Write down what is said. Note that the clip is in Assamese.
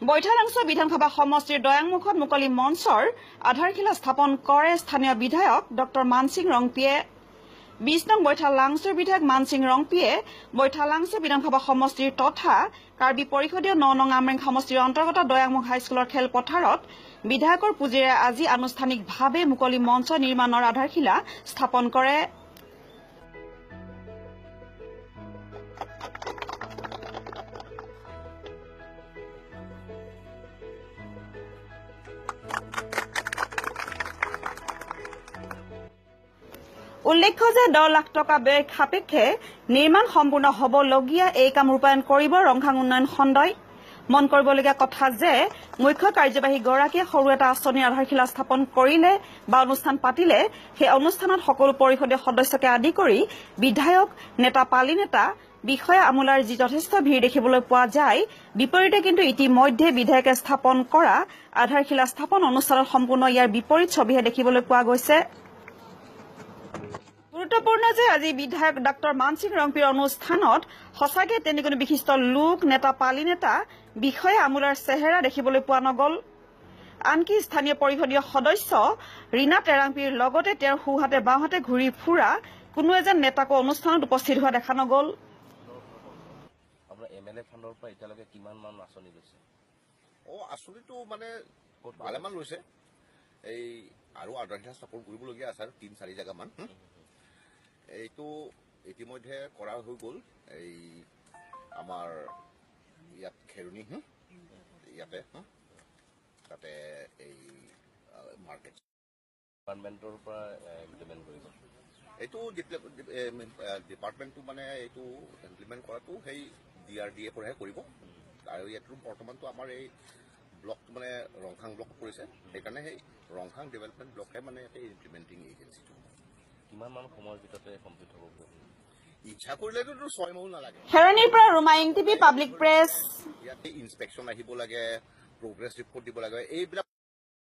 বৈঠালাংছ বিধানসভা সমষ্টিৰ দয়াংমুখত মুকলি মঞ্চৰ আধাৰশিলা স্থাপন কৰে স্থানীয় বিধায়ক ডক্টৰ মানসিং ৰংপিয়ে 20 নং বৈঠালাংছৰ বিধায়ক মানসিং ৰংপিয়ে বৈঠালাংছ বিধানসভা সমষ্টিৰ তথা কাৰ্বি পৰিষদীয় 9 নং আমৰেং সমষ্টিৰ অন্তৰ্গত দয়াংমুখ হাইস্কুলৰ খেলপথাৰত বিধায়কৰ পুঁজিৰে আজি আনুষ্ঠানিকভাৱে মুকলি মঞ্চ নিৰ্মাণৰ আধাৰশিলা স্থাপন কৰে। উল্লেখ্য যে 10 লাখ টকা ব্যয় সাপেক্ষে নিৰ্মাণ সম্পূৰ্ণ হ'বলগীয়া এই কাম ৰূপায়ণ কৰিব ৰংখাং উন্নয়ন খণ্ডই। মন কৰিবলগীয়া কথা যে মুখ্য কাৰ্যবাহীগৰাকীয়ে সৰু এটা আঁচনিৰ আধাৰশিলা স্থাপন কৰিলে বা অনুষ্ঠান পাতিলে সেই অনুষ্ঠানত সকলো পৰিষদীয় সদস্যকে আদি কৰি বিধায়ক নেতা পালি নেতা বিষয়া আমোলাৰ যি যথেষ্ট ভিৰ দেখিবলৈ পোৱা যায়। বিপৰীতে কিন্তু ইতিমধ্যে বিধায়কে স্থাপন কৰা আধাৰশিলা স্থাপন অনুষ্ঠানত সম্পূৰ্ণ ইয়াৰ বিপৰীত ছবিহে দেখিবলৈ পোৱা গৈছে। গুৰুত্বপূৰ্ণ যে আজি বিধায়ক ডক্টৰ মানসিং ৰংপিৰ অনুষ্ঠানত সঁচাকৈ তেনে কোনো বিশিষ্ট লোক নেতা পালি নেতা বিষয়া আমোলাৰ চেহেৰা দেখিবলৈ পোৱা নগ'ল। আনকি স্থানীয় পৰিষদীয় সদস্য ৰীনা টেৰাংপিৰ লগতে তেওঁৰ সোঁহাতে বাওঁহাতে ঘূৰি ফুৰা কোনো এজন নেতাকো অনুষ্ঠানত উপস্থিত হোৱা দেখা নগ'ল। এমএলএ ফাণ্ডৰ পৰা এতিয়ালৈকে কিমান মান আঁচনি লৈছে? আঁচনিটো মানে ভালেমান লৈছে। এই আৰু আধাৰশিলা স্থাপন কৰিবলগীয়া আছে আৰু 3-4 জেগামান। এইটো ইতিমধ্যে কৰা হৈ গ'ল। এই আমাৰ ইয়াত খেৰণি ইয়াতে তাতে এই মাৰ্কেট ডিপাৰ্টমেণ্টৰ পৰা ইমপ্লিমেণ্ট কৰিব। এইটো ডিপাৰ্টমেণ্টটো মানে এইটো ইমপ্লিমেণ্ট কৰাটো সেই DRDA পৰাহে কৰিব আৰু ইয়াতো বৰ্তমানটো আমাৰ এই ব্লকটো মানে ৰংখাং ব্লক পৰিছে। সেইকাৰণে সেই ৰংখাং ডেভেলপমেণ্ট ব্লকে মানে ইয়াতে ইমপ্লিমেণ্টিং এজেঞ্চিটো কিমান মান সময়ৰ ভিতৰতে কমপ্লিট হ'ব? ইচ্ছা কৰিলেতো 6 মাহো নালাগে। খেৰণিৰ পৰা ৰুমাইং টিভি পাব্লিক প্ৰেছ। ইয়াতে ইনস্পেকশ্যন আহিব লাগে, প্ৰগ্ৰেছ ৰিপৰ্ট দিব লাগে, এইবিলাক